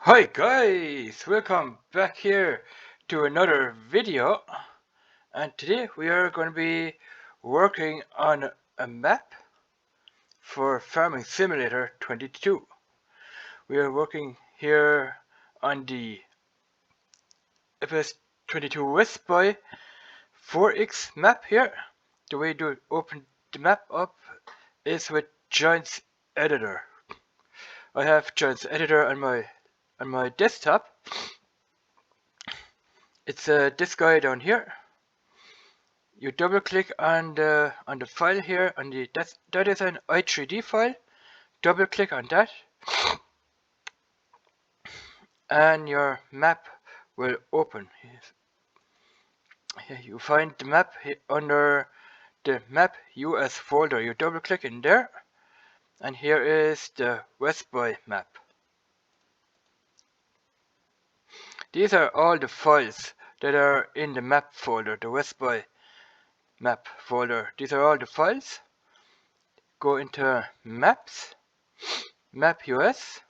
Hi guys, welcome back here to another video, and today we are going to be working on a map for Farming Simulator 22. We are working here on the FS22 WestbyWI 4X map here. The way to open the map up is with Giants Editor. I have Giants Editor on my desktop. It's this guy down here. You double click on the file here, that is an i3d file. Double click on that and your map will open. Here you find the map under the mapUS folder. You double click in there and here is the WestbyWI map. These are all the files that are in the map folder, the WestbyWI map folder. These are all the files. Go into maps, mapUS,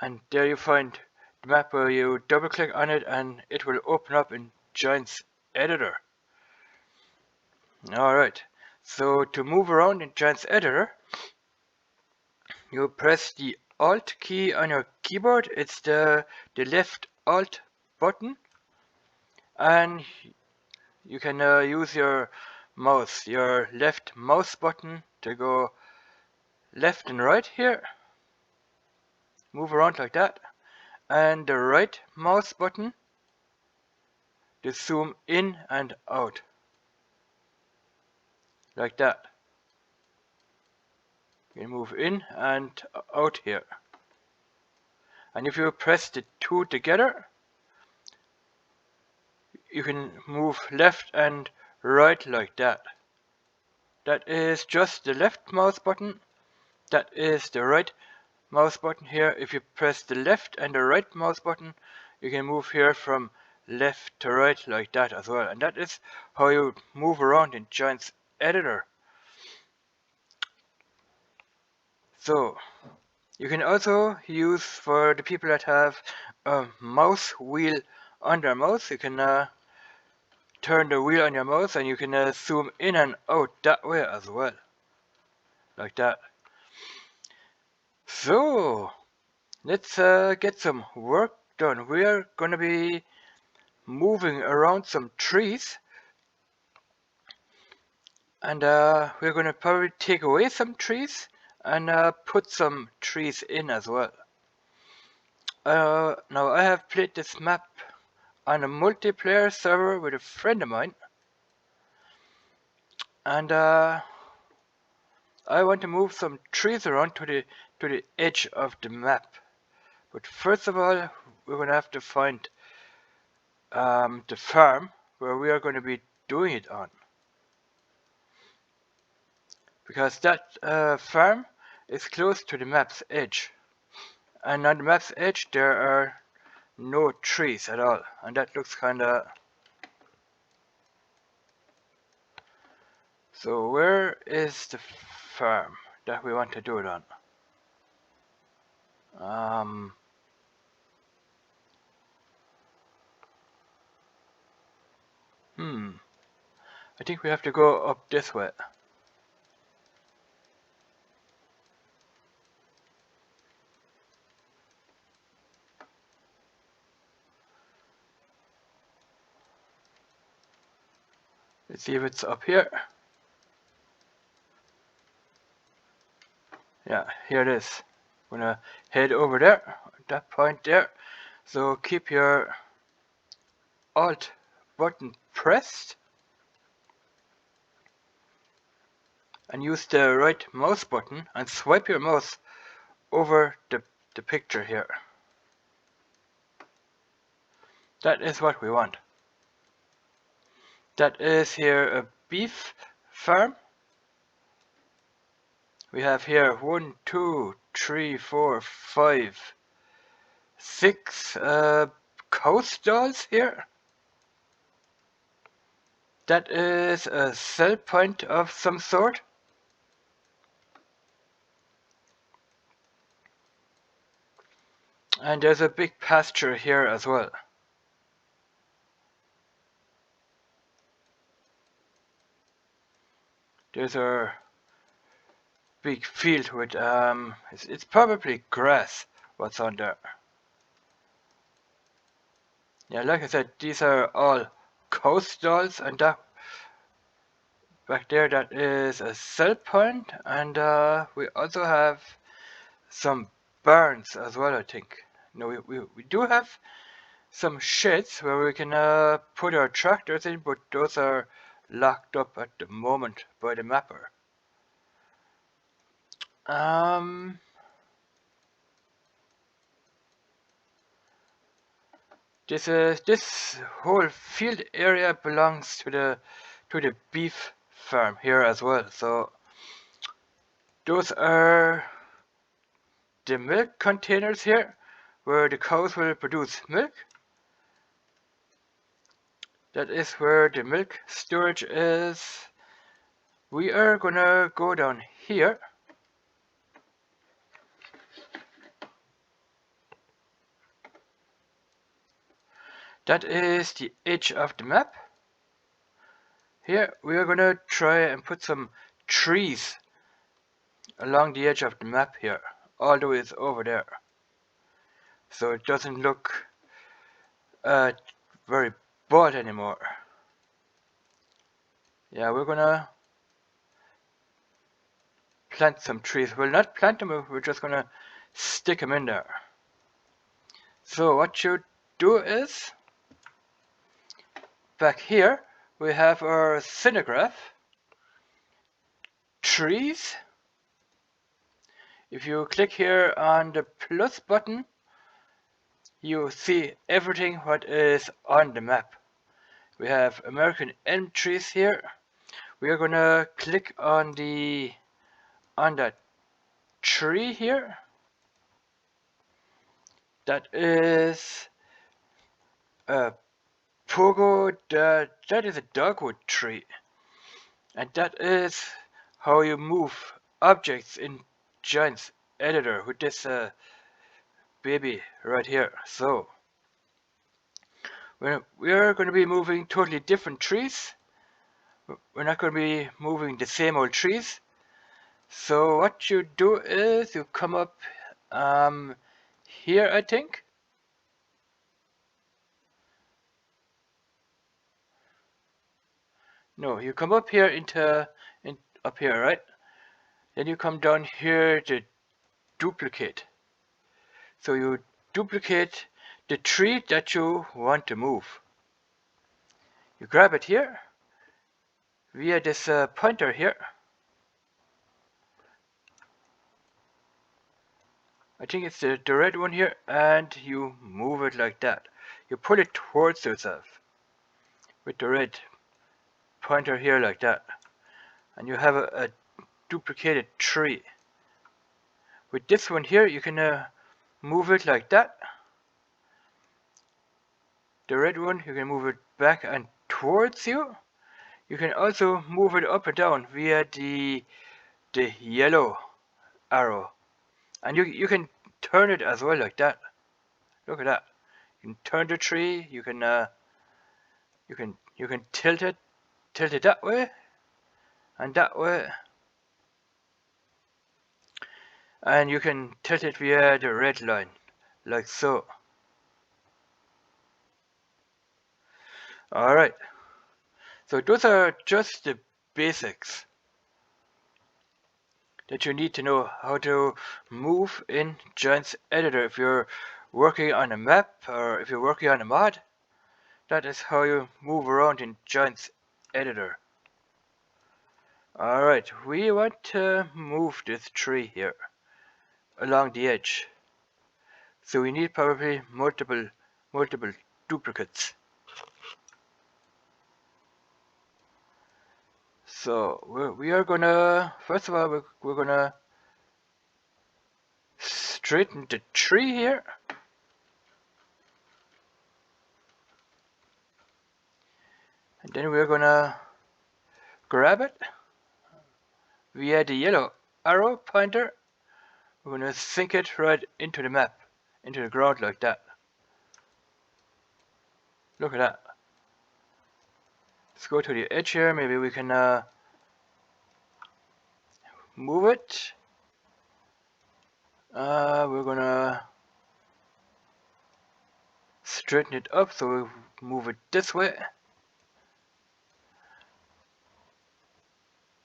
and there you find the map where you double click on it and it will open up in Giants Editor. Alright, so to move around in Giants Editor, you press the Alt key on your keyboard. It's the left Alt button, and you can use your left mouse button to go left and right here. Move around like that. And the right mouse button to zoom in and out. Like that. You can move in and out here. And if you press the two together, you can move left and right like that. That is just the left mouse button. That is the right mouse button here. If you press the left and the right mouse button, you can move here from left to right like that as well. And that is how you move around in Giants Editor. So you can also use, for the people that have a mouse wheel on their mouse, you can turn the wheel on your mouse and you can zoom in and out that way as well. Like that. So let's get some work done. We are going to be moving around some trees, and we're going to probably take away some trees and put some trees in as well. Now I have played this map on a multiplayer server with a friend of mine, and I want to move some trees around to the edge of the map. But first of all, we're going to have to find the farm where we are going to be doing it on, because that farm is close to the map's edge, and on the map's edge there are no trees at all, and that looks kinda... So where is the farm that we want to do it on? I think we have to go up this way. Let's see if it's up here. Yeah, here it is. I'm gonna head over there, at that point there. So keep your Alt button pressed and use the right mouse button and swipe your mouse over the picture here. That is what we want. That is here a beef farm. We have here 1, 2, 3, 4, 5, 6 cow stalls here. That is a sell point of some sort. And there's a big pasture here as well. There's our big field with it's probably grass what's on there. Yeah, like I said, these are all cow stalls, and that back there, that is a cell point, and we also have some barns as well, I think. No, we do have some sheds where we can put our tractors in, but those are locked up at the moment by the mapper. This whole field area belongs to the beef farm here as well. So those are the milk containers here, where the cows will produce milk. That is where the milk storage is. We are gonna go down here. That is the edge of the map. Here we are gonna try and put some trees along the edge of the map here, all the way over there, so it doesn't look very bald anymore. Yeah, we're gonna plant some trees. We'll not plant them, we're just gonna stick them in there. So what you do is, back here we have our scenegraph, trees. If you click here on the plus button, you see everything what is on the map. We have American elm trees here. We are gonna click on that tree here. That is a pogo. That is a dogwood tree, and that is how you move objects in Giant's editor with this baby right here. So we are going to be moving totally different trees. We're not going to be moving the same old trees. So what you do is you come up here, I think. No, you come up here up here, right? Then you come down here to duplicate. So you duplicate the tree that you want to move. You grab it here via this pointer here. I think it's the red one here, and you move it like that. You pull it towards yourself with the red pointer here like that, and you have a duplicated tree. With this one here, you can move it like that. The red one, you can move it back and towards you. You can also move it up and down via the yellow arrow, and you can turn it as well like that. Look at that. You can turn the tree. You can tilt it that way and that way, and you can tilt it via the red line like so. Alright, so those are just the basics that you need to know how to move in Giant's editor. If you're working on a map or if you're working on a mod, that is how you move around in Giant's editor. Alright, we want to move this tree here along the edge, so we need probably multiple duplicates. So we are gonna, first of all, we're gonna straighten the tree here. And then we're gonna grab it via the yellow arrow pointer. We're gonna sink it right into the map, into the ground like that. Look at that. Let's go to the edge here. Maybe we can move it. We're gonna straighten it up, so we move it this way.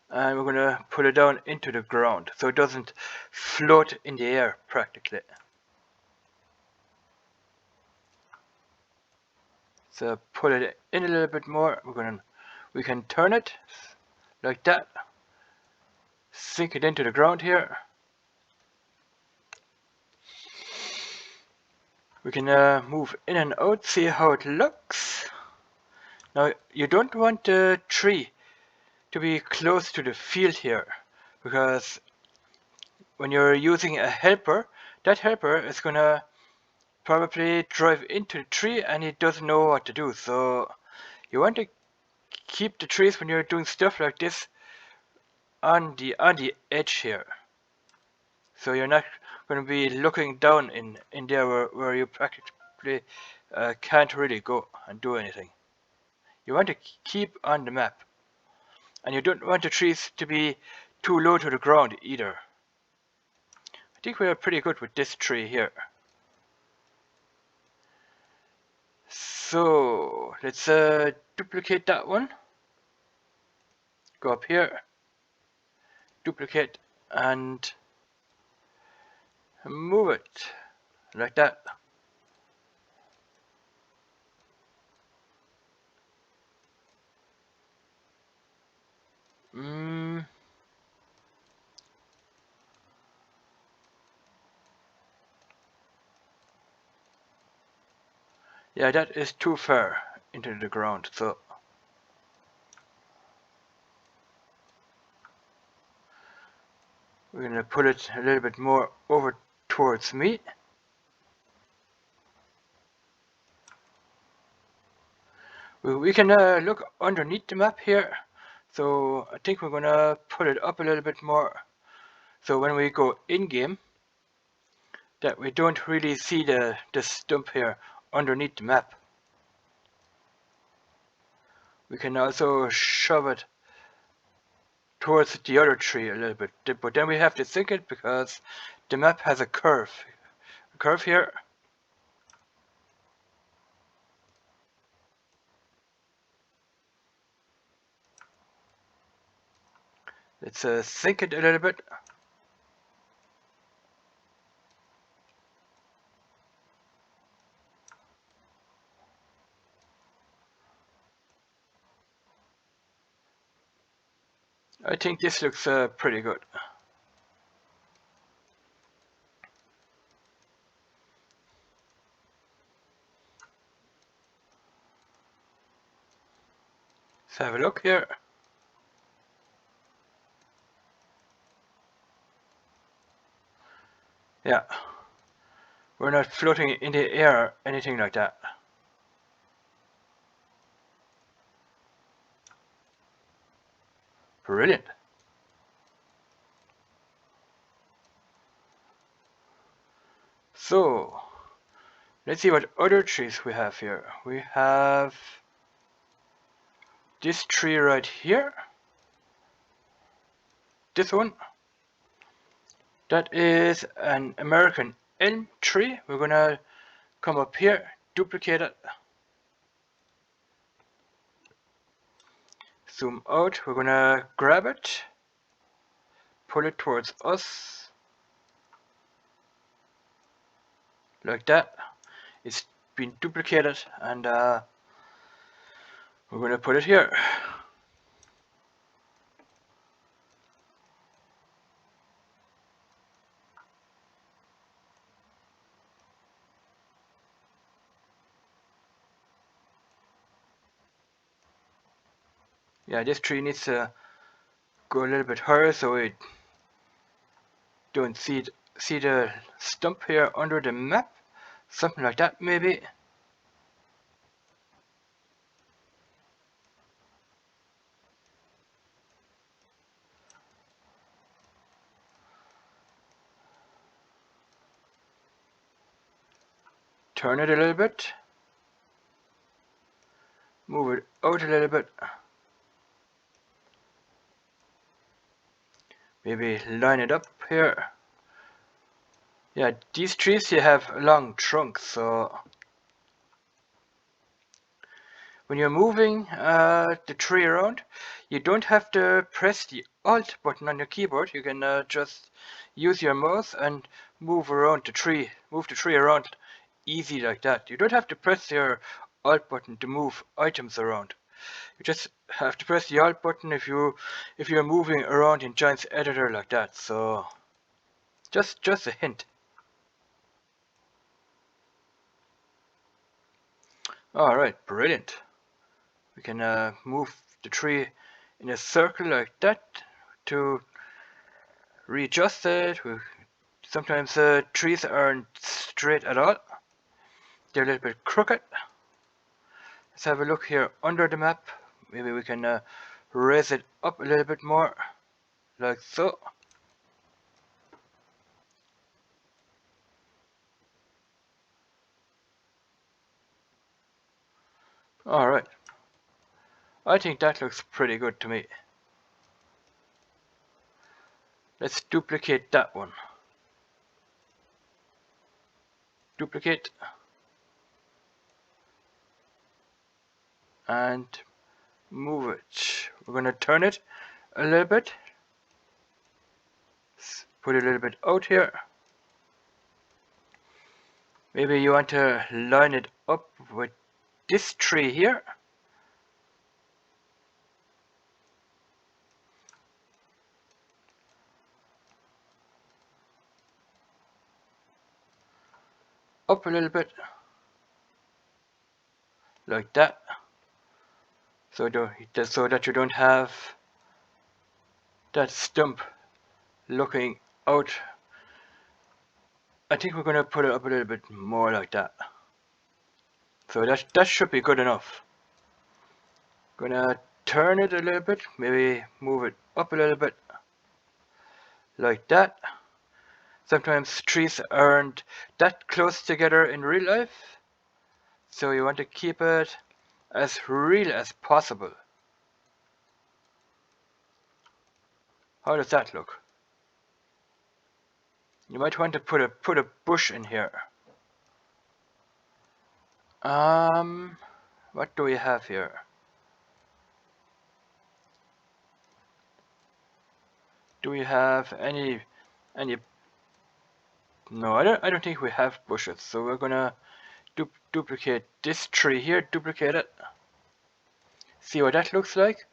And we're gonna put it down into the ground so it doesn't float in the air practically. So pull it in a little bit more. We can turn it like that. Sink it into the ground here. We can move in and out, see how it looks. Now you don't want the tree to be close to the field here, because when you're using a helper, that helper is gonna probably drive into the tree and it doesn't know what to do. So you want to keep the trees when you're doing stuff like this on the edge here. So you're not going to be looking down in there where you practically can't really go and do anything. You want to keep on the map. And you don't want the trees to be too low to the ground either. I think we are pretty good with this tree here. So let's duplicate that one. Go up here, duplicate, and move it like that. Yeah, that is too far into the ground, so we're gonna put it a little bit more over towards me. We can look underneath the map here, so I think we're gonna put it up a little bit more, so when we go in-game, that we don't really see the stump here underneath the map. We can also shove it towards the other tree a little bit, but then we have to sink it because the map has a curve here. Let's sink it a little bit. I think this looks pretty good. Let's have a look here. Yeah, we're not floating in the air or anything like that. Brilliant. So, let's see what other trees we have here. We have this tree right here. This one. That is an American elm tree. We're gonna come up here, duplicate it. Zoom out. We're gonna grab it. Pull it towards us. Like that. It's been duplicated, and we're gonna put it here. Yeah, this tree needs to go a little bit higher so we don't see the stump here under the map. Something like that, maybe. turn it a little bit, move it out a little bit, maybe line it up here. Yeah, these trees they have long trunks, so when you're moving the tree around, you don't have to press the Alt button on your keyboard. You can just use your mouse and move the tree around easy like that. You don't have to press your Alt button to move items around. You just have to press the Alt button if you're moving around in Giant's editor like that. So just a hint. Alright, brilliant. We can move the tree in a circle like that to readjust it. Sometimes trees aren't straight at all. They're a little bit crooked. Let's have a look here under the map. Maybe we can raise it up a little bit more, like so. Alright. I think that looks pretty good to me. Let's duplicate that one. Duplicate. And move it. We're going to turn it a little bit. Put it a little bit out here. Maybe you want to line it up with this tree here. Up a little bit. Like that. So that you don't have that stump looking out. I think we're going to put it up a little bit more like that. So that should be good enough. Gonna turn it a little bit, maybe move it up a little bit, like that. Sometimes trees aren't that close together in real life, so you want to keep it as real as possible. How does that look? You might want to put a bush in here. What do we have here? Do we have any? No, I don't think we have bushes. So we're gonna duplicate this tree here. Duplicate it. See what that looks like.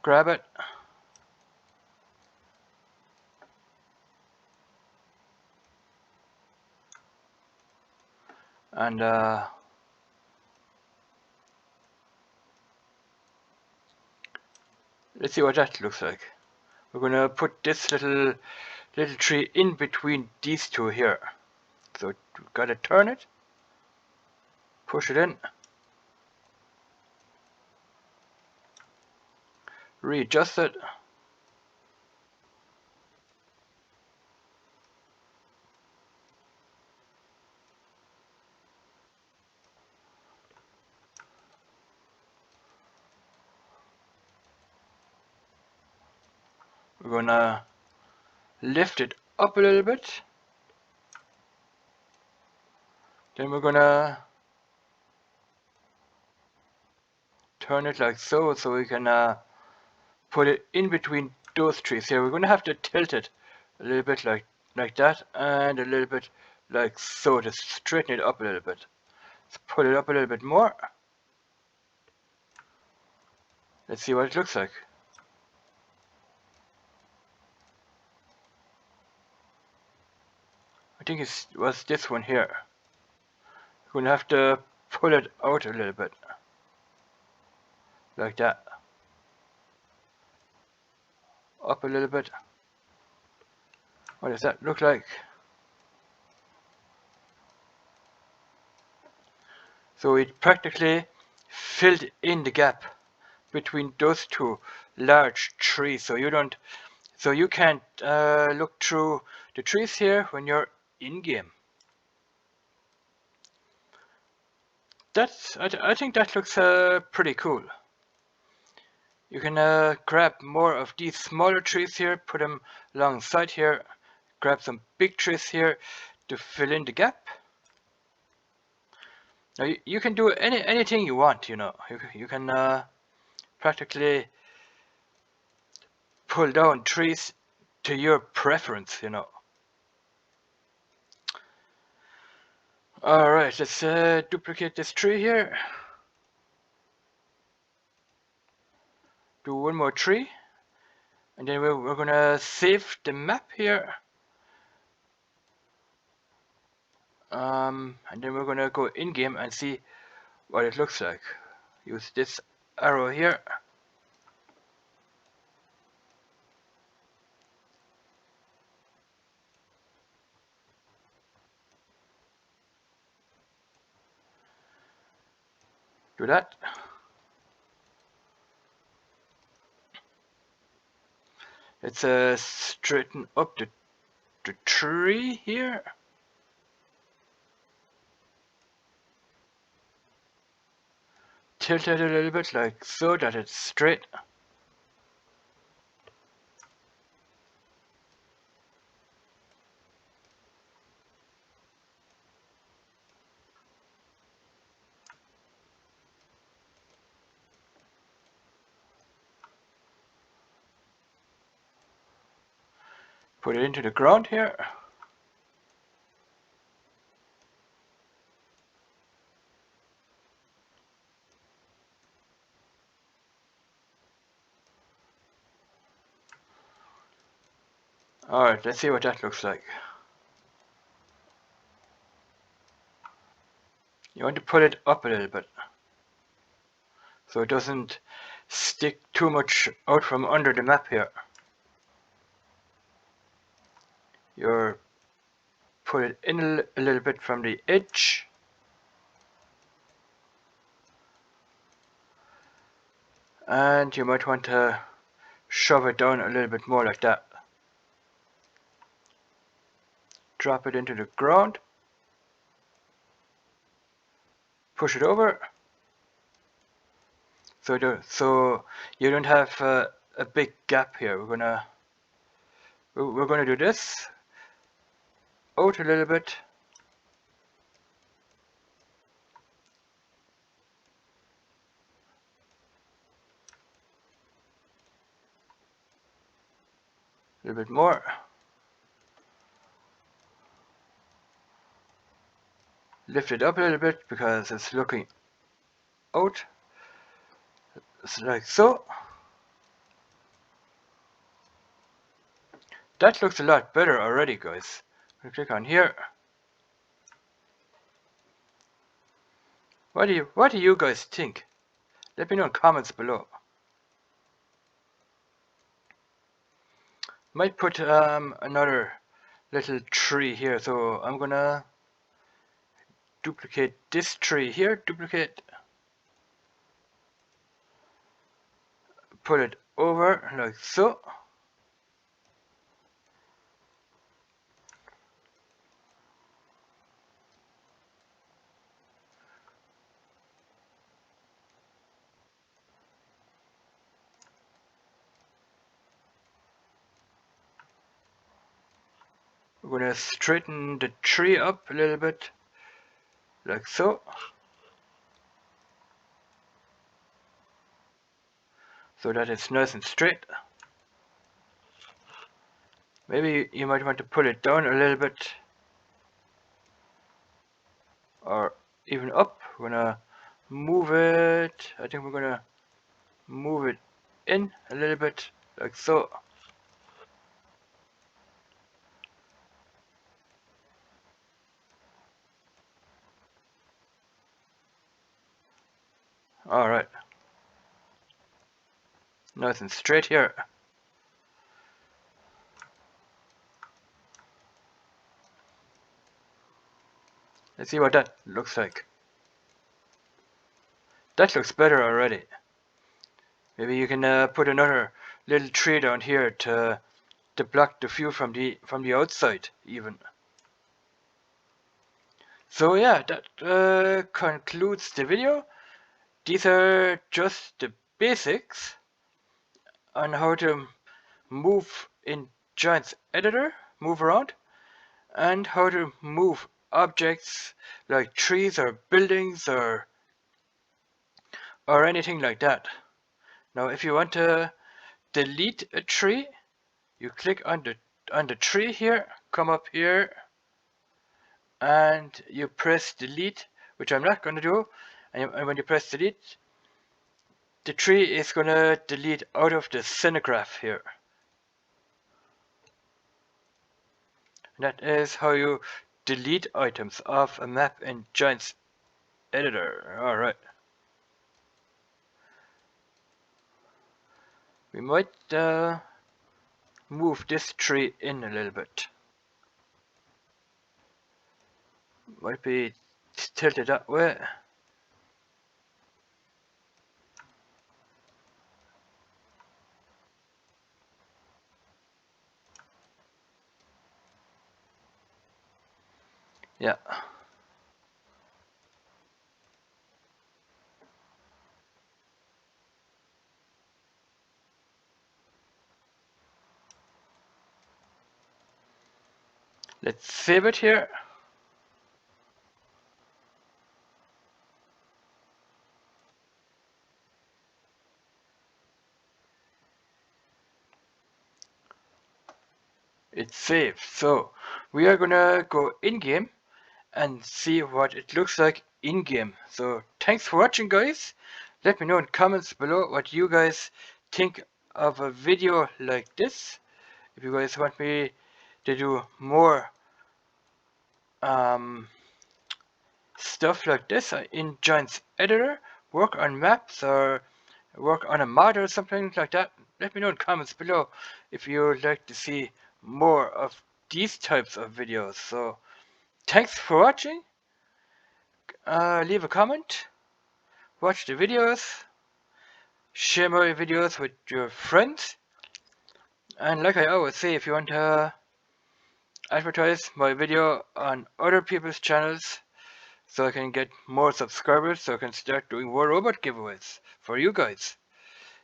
Grab it. And let's see what that looks like. We're gonna put this little tree in between these two here. So we've got to turn it, push it in, readjust it. We're gonna lift it up a little bit. Then we're gonna turn it like so we can put it in between those trees here. We're gonna have to tilt it a little bit like that, and a little bit like so to straighten it up a little bit. Let's put it up a little bit more. Let's see what it looks like. I think it was this one here. We're gonna have to pull it out a little bit. Like that. Up a little bit. What does that look like? So it practically filled in the gap between those two large trees. So you can't look through the trees here when you're in game. I think that looks pretty cool. You can grab more of these smaller trees here, put them alongside here, grab some big trees here to fill in the gap. Now you can do anything you want, you know. You can practically pull down trees to your preference, you know. Alright, let's duplicate this tree here. Do one more tree. And then we're gonna save the map here. And then we're gonna go in game and see what it looks like. Use this arrow here. Do that. Let's straighten up the tree here. Tilt it a little bit like so that it's straight. Put it into the ground here. Alright, let's see what that looks like. You want to put it up a little bit so it doesn't stick too much out from under the map here. You put it in a little bit from the edge. And you might want to shove it down a little bit more like that. Drop it into the ground. Push it over. So you don't have a big gap here. We're gonna do this. Out a little bit. A little bit more. Lift it up a little bit because it's looking out. It's like so. That looks a lot better already, guys. I'm gonna click on here. What do you guys think? Let me know in comments below. Might put another little tree here, so I'm gonna duplicate this tree here, put it over like so. We're gonna straighten the tree up a little bit like so. So that it's nice and straight. Maybe you might want to pull it down a little bit, or even up. We're gonna move it. I think we're gonna move it in a little bit like so. Alright. Nice and straight here. Let's see what that looks like. That looks better already. Maybe you can put another little tree down here to block the view from the outside even. So yeah, that concludes the video. These are just the basics on how to move in Giant's editor, move around, and how to move objects like trees or buildings or anything like that. Now if you want to delete a tree, you click on the tree here, come up here, and you press delete, which I'm not going to do. And when you press delete, the tree is going to delete out of the scenegraph here. And that is how you delete items off a map in Giant's editor. Alright. We might move this tree in a little bit. Might be tilted that way. Yeah. Let's save it here. It's saved. So we are gonna go in-game and see what it looks like in-game. So thanks for watching, guys. Let me know in comments below what you guys think of a video like this. If you guys want me to do more stuff like this in Giant's editor, work on maps or work on a mod or something like that, let me know in comments below if you would like to see more of these types of videos. So thanks for watching. Leave a comment, watch the videos, share my videos with your friends, and like I always say, if you want to advertise my video on other people's channels so I can get more subscribers, so I can start doing more robot giveaways for you guys.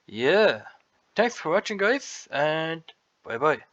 Yeah. Thanks for watching, guys, and bye bye.